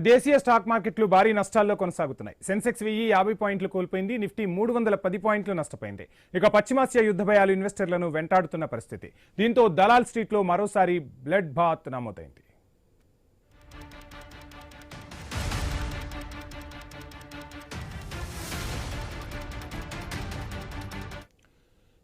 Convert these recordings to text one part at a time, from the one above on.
దేశీయ స్టాక్ మార్కెట్లు భారీ నష్టాల్లో కొనసాగుతున్నాయి. సెన్సెక్స్ 1050 పాయింట్లు కోల్పోయింది. నిఫ్టీ 310 పాయింట్లు నష్టపోయింది. ఇక పశ్చిమాసియా యుద్ధ భయాలు ఇన్వెస్టర్లను వెంటాడుతున్న పరిస్థితి. దీంతో దలాల్ స్ట్రీట్లో మరోసారి బ్లడ్ బాత్ నమోదైంది.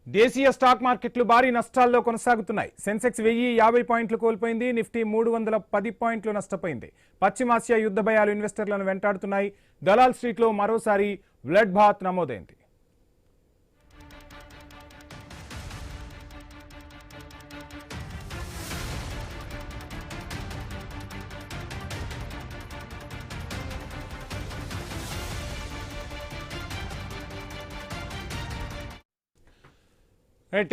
దేశీయ స్టాక్ మార్కెట్లు భారీ నష్టాల్లో కొనసాగుతున్నాయి. సెన్సెక్స్ 1050 పాయింట్లు కోల్పోయింది. నిఫ్టీ 310 పాయింట్లు నష్టపోయింది. పశ్చిమాసియా యుద్ధ భయాలు ఇన్వెస్టర్లను వెంటాడుతున్నాయి. దలాల్ స్ట్రీట్లో మరోసారి బ్లడ్ బాత్ నమోదైంది.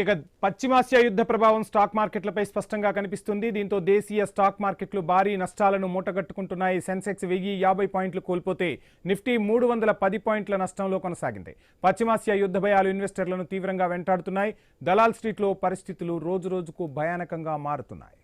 ఇక పశ్చిమాసియా యుద్ధ ప్రభావం స్టాక్ మార్కెట్లపై స్పష్టంగా కనిపిస్తుంది. దీంతో దేశీయ స్టాక్ మార్కెట్లు భారీ నష్టాలను మూటగట్టుకుంటున్నాయి. సెన్సెక్స్ 1050 పాయింట్లు కోల్పోతే నిఫ్టీ 310 పాయింట్ల నష్టంలో కొనసాగింది. పశ్చిమాసియా యుద్ధ భయాలు ఇన్వెస్టర్లను తీవ్రంగా వెంటాడుతున్నాయి. దలాల్ స్ట్రీట్లో పరిస్థితులు రోజురోజుకు భయానకంగా మారుతున్నాయి.